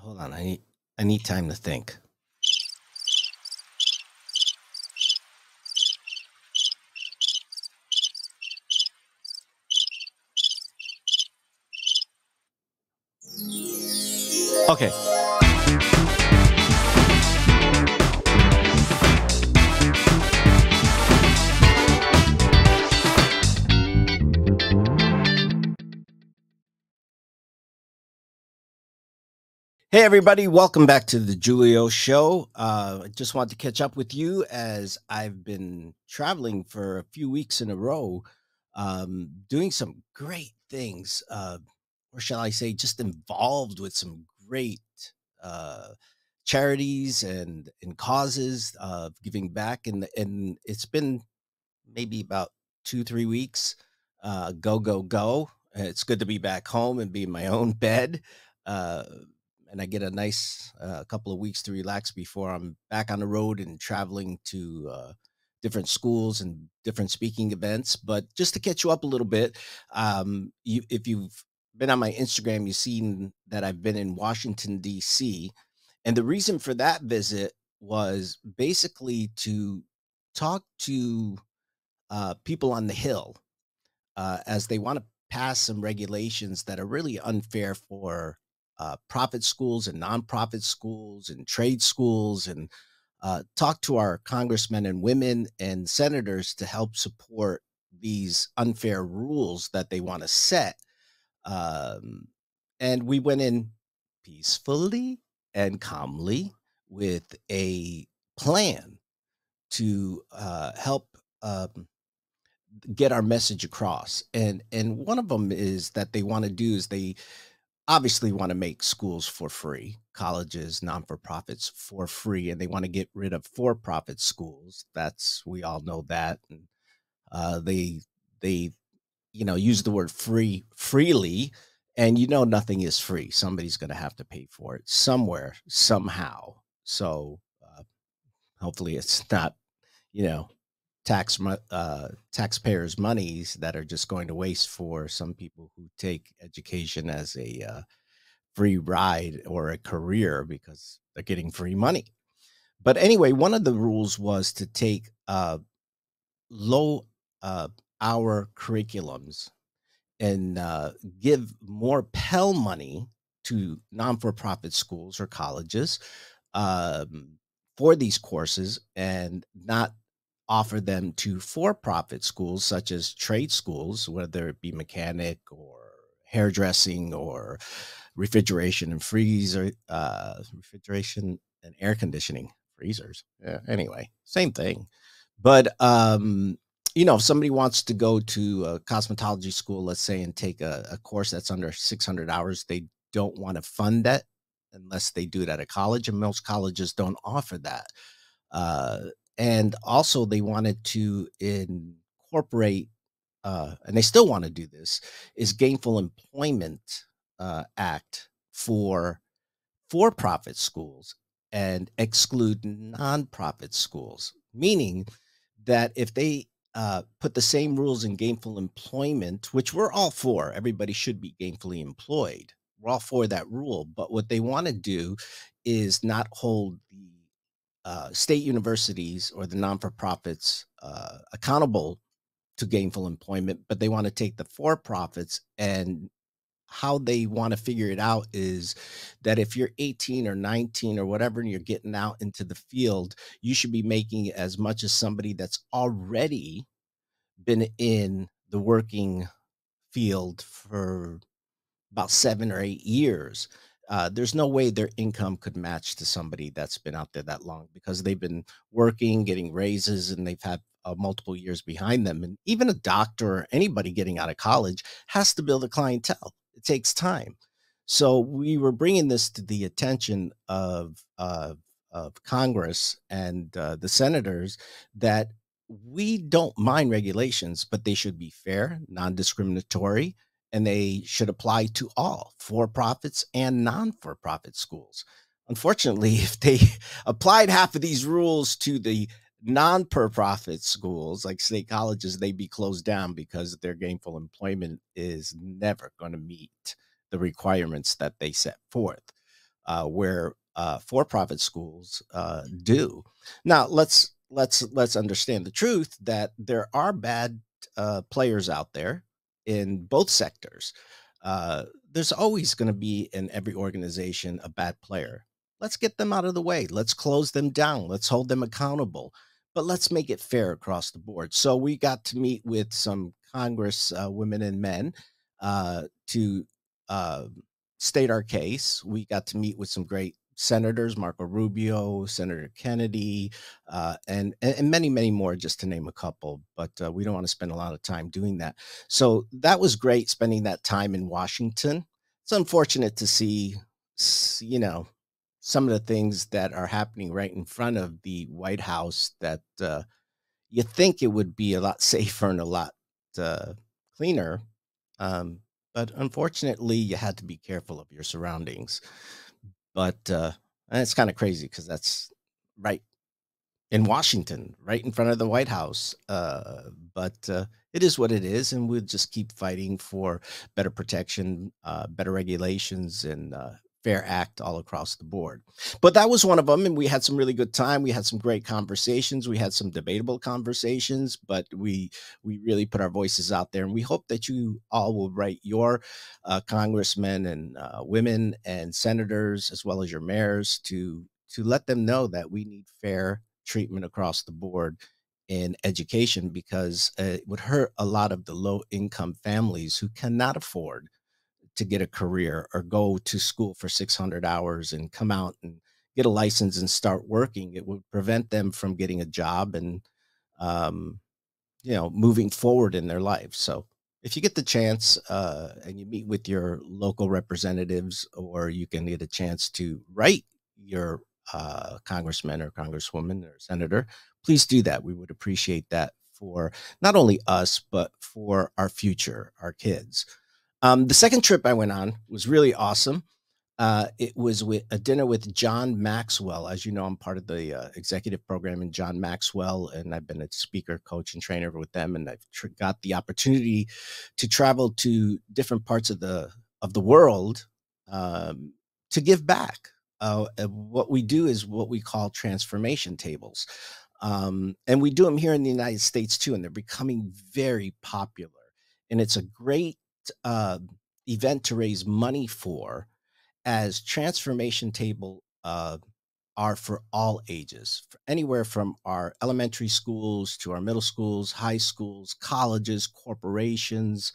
Hold on. I need time to think. Okay. Hey everybody, welcome back to the Giulio Show. I just wanted to catch up with you as I've been traveling for a few weeks in a row, doing some great things, or shall I say, just involved with some great uh, charities and causes of giving back, and it's been maybe about 2 3 weeks. Go go go! It's good to be back home and be in my own bed. Uh, and I get a nice couple of weeks to relax before I'm back on the road and traveling to different schools and different speaking events. But just to catch you up a little bit, if you've been on my Instagram, you've seen that I've been in Washington, D.C. And the reason for that visit was basically to talk to people on the Hill as they want to pass some regulations that are really unfair for profit schools and nonprofit schools and trade schools, and talk to our congressmen and women and senators to help support these unfair rules that they want to set. Um, and we went in peacefully and calmly with a plan to help. Get our message across. And one of them is that they want to do is they obviously want to make schools for free, colleges, non-for-profits for free, and they want to get rid of for-profit schools. That's, we all know that. And they use the word free freely, and nothing is free. Somebody's going to have to pay for it somewhere, somehow. So hopefully it's not, you know taxpayers' monies that are just going to waste for some people who take education as a free ride or a career because they're getting free money. But anyway, one of the rules was to take low uh, hour curriculums and give more Pell money to non-for-profit schools or colleges um, for these courses, and not offer them to for-profit schools such as trade schools, whether it be mechanic or hairdressing or refrigeration and air conditioning freezers. Yeah, anyway, same thing. But if somebody wants to go to a cosmetology school, let's say, and take a course that's under 600 hours, they don't want to fund that unless they do it at a college, and most colleges don't offer that. Uh, and also, they wanted to incorporate, and they still want to do this, is Gainful Employment Act for-profit schools and exclude nonprofit schools, meaning that if they put the same rules in gainful employment, which we're all for, everybody should be gainfully employed. We're all for that rule. But what they want to do is not hold the state universities or the non for profits accountable to gainful employment, but they want to take the for profits, and how they want to figure it out is that if you're 18 or 19 or whatever and you're getting out into the field, you should be making as much as somebody that's already been in the working field for about 7 or 8 years. There's no way their income could match to somebody that's been out there that long, because they've been working, getting raises, and they've had multiple years behind them. And even a doctor or anybody getting out of college has to build a clientele. It takes time. So we were bringing this to the attention of Congress and the senators, that we don't mind regulations, but they should be fair, non-discriminatory, and they should apply to all for profits and non for profit schools. Unfortunately, if they applied half of these rules to the non per profit schools like state colleges, they'd be closed down because their gainful employment is never going to meet the requirements that they set forth. where for-profit schools do. Now, let's understand the truth that there are bad players out there in both sectors. There's always going to be in every organization a bad player. Let's get them out of the way. Let's close them down. Let's hold them accountable. But let's make it fair across the board. So we got to meet with some Congress women and men to uh, state our case. We got to meet with some great senators, Marco Rubio, Senator Kennedy, and many, many more, just to name a couple. But we don't want to spend a lot of time doing that. So that was great spending that time in Washington. It's unfortunate to see, you know, some of the things that are happening right in front of the White House that you think it would be a lot safer and a lot uh, cleaner. Um, but unfortunately, you had to be careful of your surroundings. But and it's kind of crazy because that's right in Washington, right in front of the White House. But it is what it is, and we'll just keep fighting for better protection, better regulations, and fair act all across the board. But that was one of them, and we had some really good time. We had some great conversations. We had some debatable conversations, but we really put our voices out there, and we hope that you all will write your congressmen and women and senators, as well as your mayors, to let them know that we need fair treatment across the board in education because it would hurt a lot of the low income families who cannot afford to get a career or go to school for 600 hours and come out and get a license and start working. It would prevent them from getting a job and um, moving forward in their life. So if you get the chance and you meet with your local representatives, or you can get a chance to write your congressman or congresswoman or senator, please do that. We would appreciate that for not only us, but for our future, our kids. The second trip I went on was really awesome. It was with a dinner with John Maxwell. As you know, I'm part of the executive program in John Maxwell, and I've been a speaker, coach, and trainer with them. And I've got the opportunity to travel to different parts of the world to give back. What we do is what we call transformation tables, and we do them here in the United States too. And they're becoming very popular. And it's a great uh, event to raise money for, as transformation table are for all ages, anywhere from our elementary schools to our middle schools, high schools, colleges, corporations,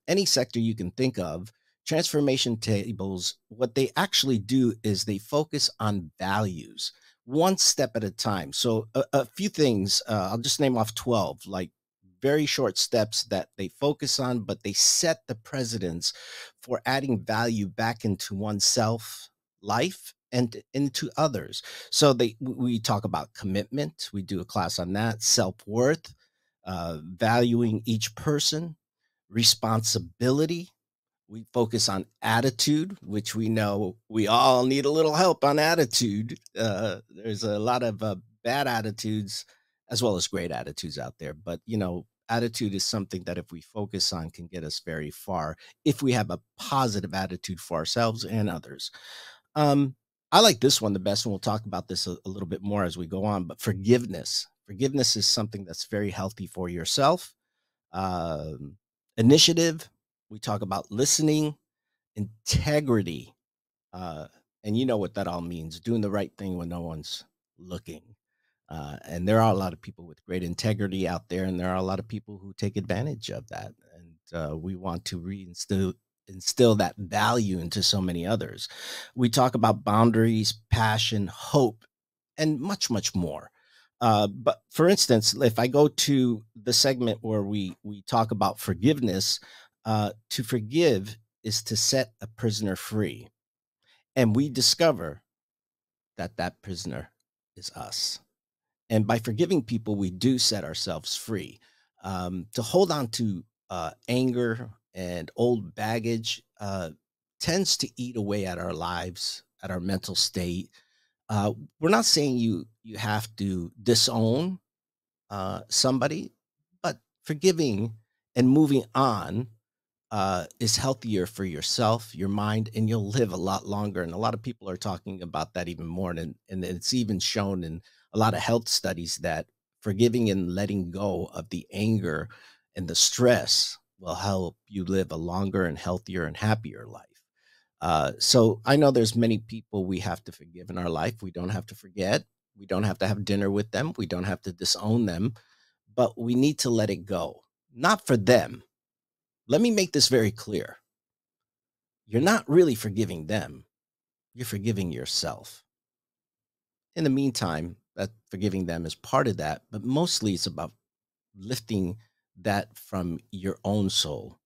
any sector you can think of. Transformation tables, what they actually do is they focus on values one step at a time. So, a few things, I'll just name off 12, like very short steps that they focus on, but they set the precedence for adding value back into oneself, life, and into others. So we talk about commitment. We do a class on that. Self worth, valuing each person, responsibility. We focus on attitude, which we know we all need a little help on attitude. There's a lot of bad attitudes as well as great attitudes out there. But, attitude is something that if we focus on can get us very far if we have a positive attitude for ourselves and others. Um, I like this one the best, and we'll talk about this a little bit more as we go on. But forgiveness. Forgiveness is something that's very healthy for yourself. Um, Initiative. We talk about listening, integrity, uh, and you know what that all means, doing the right thing when no one's looking. And there are a lot of people with great integrity out there, and there are a lot of people who take advantage of that. And we want to instill that value into so many others. We talk about boundaries, passion, hope, and much, much more. But for instance, if I go to the segment where we talk about forgiveness, to forgive is to set a prisoner free, and we discover that that prisoner is us. And by forgiving people, we do set ourselves free. To hold on to anger and old baggage tends to eat away at our lives, at our mental state. We're not saying you have to disown somebody, but forgiving and moving on is healthier for yourself, your mind, and you'll live a lot longer. And a lot of people are talking about that even more. And it's even shown in a lot of health studies that forgiving and letting go of the anger and the stress will help you live a longer and healthier and happier life. So I know there's many people we have to forgive in our life. We don't have to forget. We don't have to have dinner with them. We don't have to disown them, but we need to let it go. Not for them. Let me make this very clear. You're not really forgiving them. You're forgiving yourself. In the meantime, that forgiving them is part of that, but mostly it's about lifting that from your own soul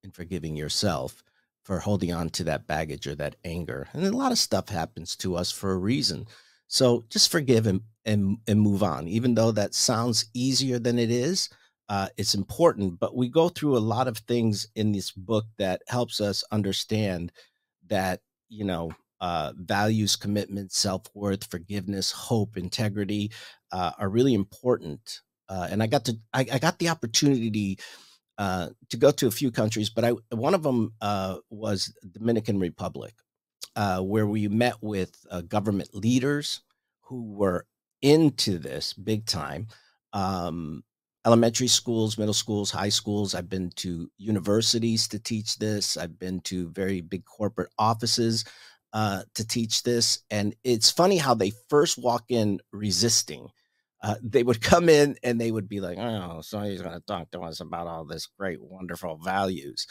and forgiving yourself for holding on to that baggage or that anger. And a lot of stuff happens to us for a reason. So just forgive and move on. Even though that sounds easier than it is, it's important. But we go through a lot of things in this book that helps us understand that, values, commitment, self-worth, forgiveness, hope, integrity are really important. And I got the opportunity to go to a few countries, but I one of them was Dominican Republic, where we met with government leaders who were into this big time. Um, Elementary schools, middle schools, high schools. I've been to universities to teach this. I've been to very big corporate offices to teach this. And it's funny how they first walk in resisting. They would come in and they would be like, "Oh, so he's going to talk to us about all this great, wonderful values."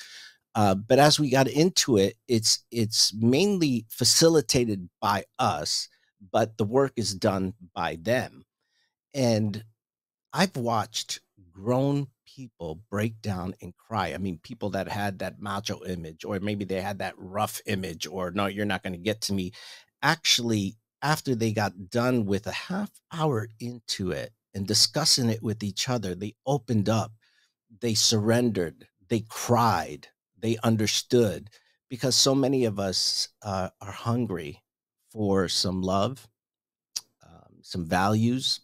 But as we got into it, it's mainly facilitated by us, but the work is done by them. And I've watched grown people break down and cry. I mean, people that had that macho image, or maybe they had that rough image, or no, you're not going to get to me. Actually, after they got done with a half hour into it and discussing it with each other, they opened up, they surrendered, they cried, they understood, because so many of us are hungry for some love, some values,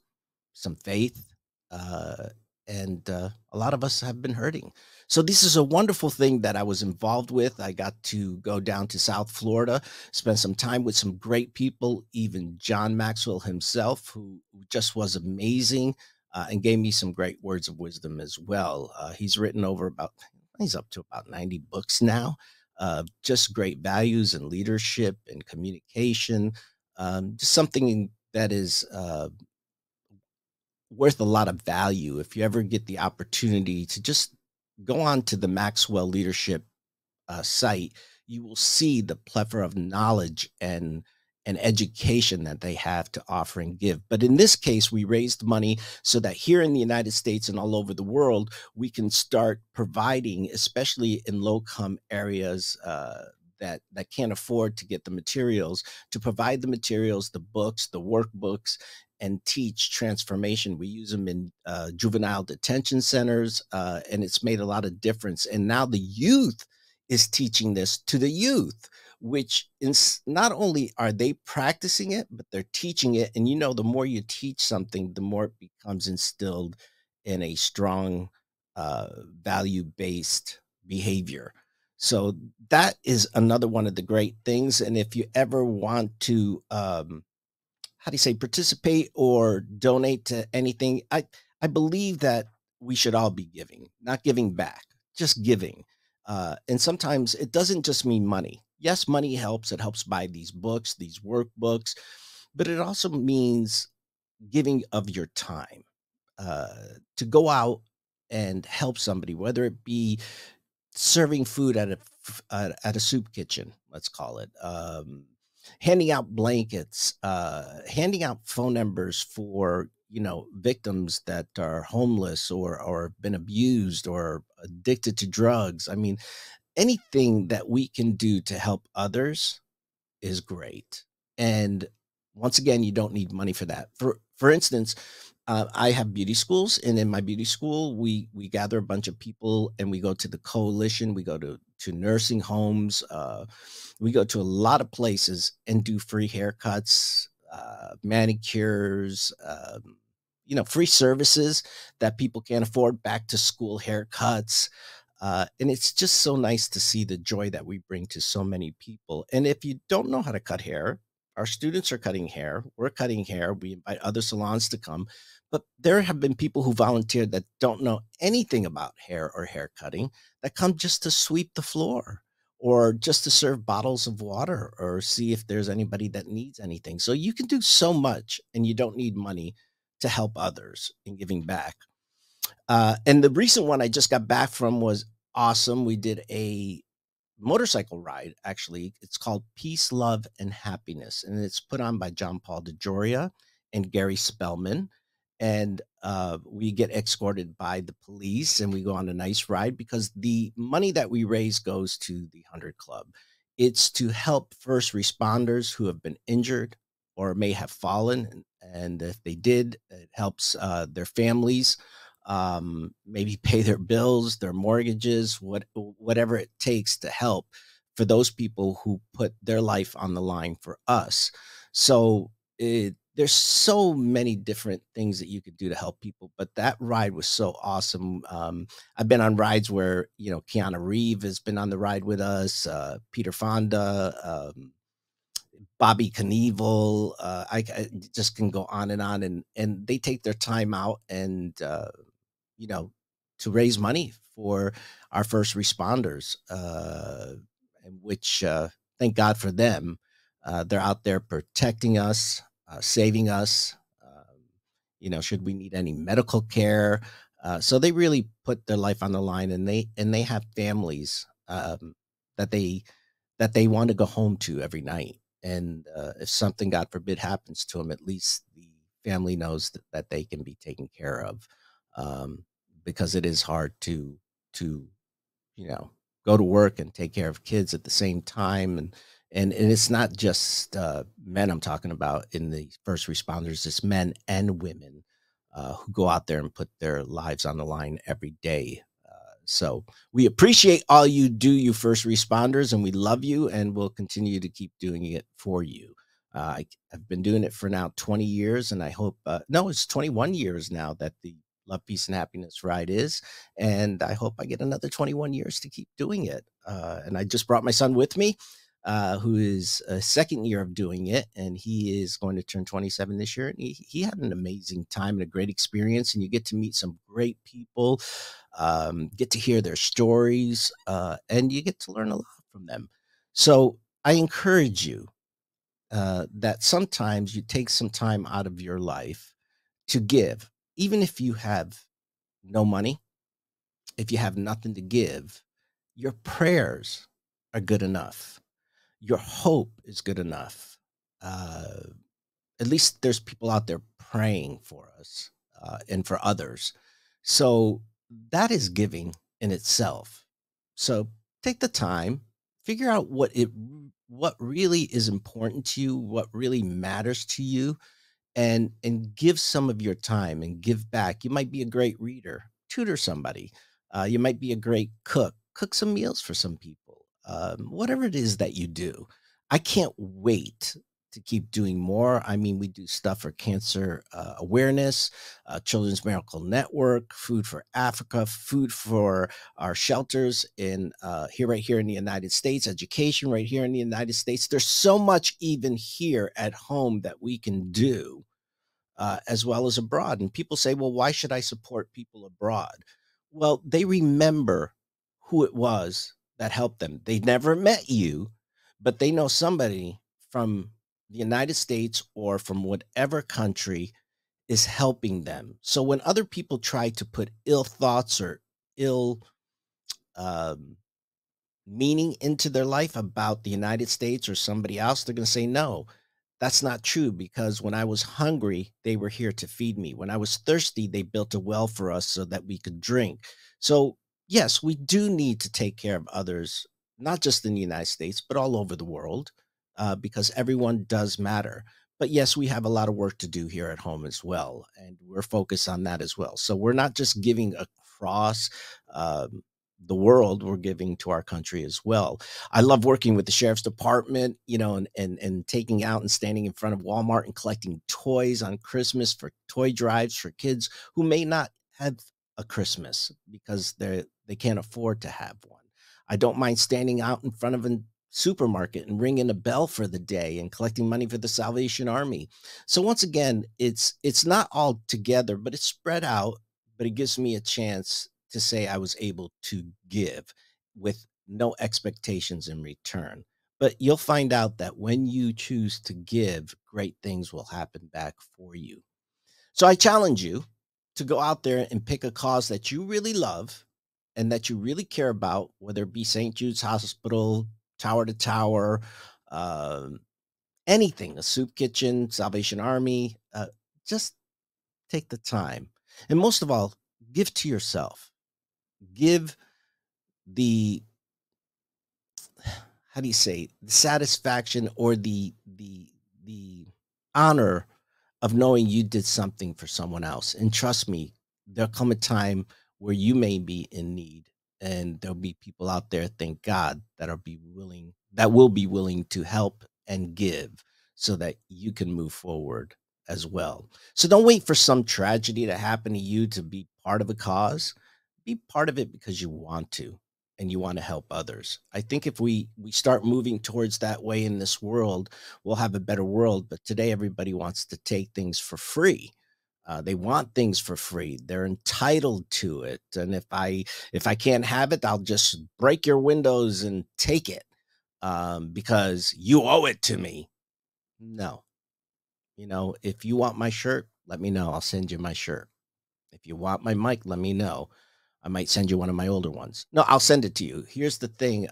some faith, uh, and a lot of us have been hurting. So this is a wonderful thing that I was involved with. I got to go down to South Florida, spend some time with some great people, even John Maxwell himself, who just was amazing and gave me some great words of wisdom as well. He's written over about, he's up to about 90 books now. Just great values and leadership and communication. Just something that is worth a lot of value. If you ever get the opportunity to just go on to the Maxwell Leadership site, you will see the plethora of knowledge and education that they have to offer and give. But in this case, we raised money so that here in the United States and all over the world, we can start providing, especially in low-income areas. That can't afford to get the materials, to provide the materials, the books, the workbooks, and teach transformation. We use them in juvenile detention centers, and it's made a lot of difference. And now the youth is teaching this to the youth, which is not only are they practicing it, but they're teaching it. And the more you teach something, the more it becomes instilled in a strong, value based behavior. So that is another one of the great things. And if you ever want to, how do you say, participate or donate to anything, I believe that we should all be giving, not giving back, just giving. And sometimes it doesn't just mean money. Yes, money helps. It helps buy these books, these workbooks, but it also means giving of your time uh, to go out and help somebody, whether it be serving food at a soup kitchen, let's call it, handing out blankets, handing out phone numbers for victims that are homeless or have been abused or addicted to drugs. I mean, anything that we can do to help others is great. And once again, you don't need money for that. For instance, I have beauty schools, and in my beauty school, we gather a bunch of people, and we go to the coalition. We go to nursing homes. We go to a lot of places and do free haircuts, manicures, free services that people can't afford. Back to school haircuts, And it's just so nice to see the joy that we bring to so many people. And if you don't know how to cut hair, our students are cutting hair. We're cutting hair. We invite other salons to come. But there have been people who volunteered that don't know anything about hair or hair cutting that come just to sweep the floor or just to serve bottles of water or see if there's anybody that needs anything. So you can do so much and you don't need money to help others in giving back. And the recent one I just got back from was awesome. We did a motorcycle ride, actually. It's called Peace, Love, and Happiness, and it's put on by John Paul DeJoria and Gary Spellman. And we get escorted by the police and we go on a nice ride because the money that we raise goes to the 100 Club. It's to help first responders who have been injured or may have fallen. And if they did, it helps their families maybe pay their bills, their mortgages, whatever it takes to help for those people who put their life on the line for us. So there's so many different things that you could do to help people, but that ride was so awesome. I've been on rides where Keanu Reeves has been on the ride with us, Peter Fonda, Bobby Knievel. I just can go on and they take their time out and you know, to raise money for our first responders, and which thank God for them. They're out there protecting us, saving us. Should we need any medical care? So they really put their life on the line, and they have families that they want to go home to every night. And if something, God forbid, happens to them, at least the family knows that they can be taken care of. Um, because it is hard to you know go to work and take care of kids at the same time, and it's not just men I'm talking about in the first responders. It's men and women who go out there and put their lives on the line every day. So we appreciate all you do, you first responders, and we love you, and we'll continue to keep doing it for you. I've been doing it for now 20 years, and I hope, no, it's 21 years now that the Love, Peace, and Happiness ride is. And I hope I get another 21 years to keep doing it. And I just brought my son with me, who is a second year of doing it, and he is going to turn 27 this year. And he had an amazing time and a great experience, and you get to meet some great people, get to hear their stories, and you get to learn a lot from them. So I encourage you that sometimes you take some time out of your life to give, even if you have no money, if you have nothing to give, your prayers are good enough. Your hope is good enough. Uh, at least there's people out there praying for us and for others. So that is giving in itself. So take the time, figure out what really is important to you, what really matters to you, and give some of your time and give back. You might be a great reader, tutor somebody. You might be a great cook, cook some meals for some people. Whatever it is that you do, I can't wait to keep doing more. I mean, we do stuff for cancer awareness, Children's Miracle Network, Food for Africa, food for our shelters in right here in the United States, education right here in the United States. There's so much even here at home that we can do, as well as abroad. And people say, well, why should I support people abroad? Well, they remember who it was that helped them. They never met you, but they know somebody from the United States or from whatever country is helping them. So when other people try to put ill thoughts or ill um, meaning into their life about the United States or somebody else, they're going to say, no, that's not true, because when I was hungry, they were here to feed me. When I was thirsty, they built a well for us so that we could drink. So, yes, we do need to take care of others, not just in the United States, but all over the world, because everyone does matter. But yes, we have a lot of work to do here at home as well. And we're focused on that as well. So we're not just giving across um, the world, we're giving to our country as well. I love working with the sheriff's department, and taking out and standing in front of Walmart and collecting toys on Christmas for toy drives for kids who may not have a Christmas because they can't afford to have one. I don't mind standing out in front of a supermarket and ringing a bell for the day and collecting money for the Salvation Army. So once again, it's not all together, but it's spread out, but it gives me a chance to say I was able to give with no expectations in return. But you'll find out that when you choose to give, great things will happen back for you. So I challenge you to go out there and pick a cause that you really love and that you really care about, whether it be St. Jude's Hospital, Tower to Tower, um, anything, a soup kitchen, Salvation Army. Just take the time. And most of all, give to yourself. Give the, how do you say, the satisfaction or the honor of knowing you did something for someone else. And trust me, there'll come a time where you may be in need, and there'll be people out there, thank God, that will be willing to help and give so that you can move forward as well. So don't wait for some tragedy to happen to you to be part of a cause. Be part of it because you want to and you want to help others. I think if we start moving towards that way in this world, we'll have a better world. But today, everybody wants to take things for free. They want things for free. They're entitled to it. And if I can't have it, I'll just break your windows and take it because you owe it to me. No, if you want my shirt, let me know. I'll send you my shirt. If you want my mic, let me know. I might send you one of my older ones. No, I'll send it to you. Here's the thing.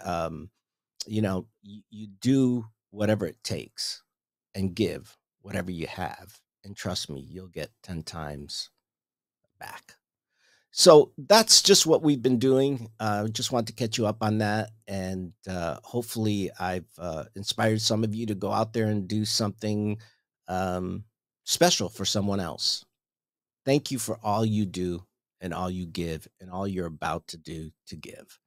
You do whatever it takes and give whatever you have. And trust me, you'll get 10 times back. So that's just what we've been doing. Just want to catch you up on that. And hopefully, I've inspired some of you to go out there and do something um, special for someone else. Thank you for all you do and all you give and all you're about to do to give.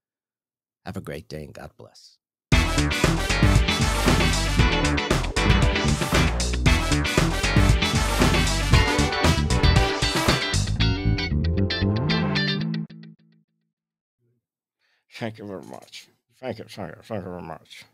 Have a great day and God bless. Thank you very much. Thank you very much.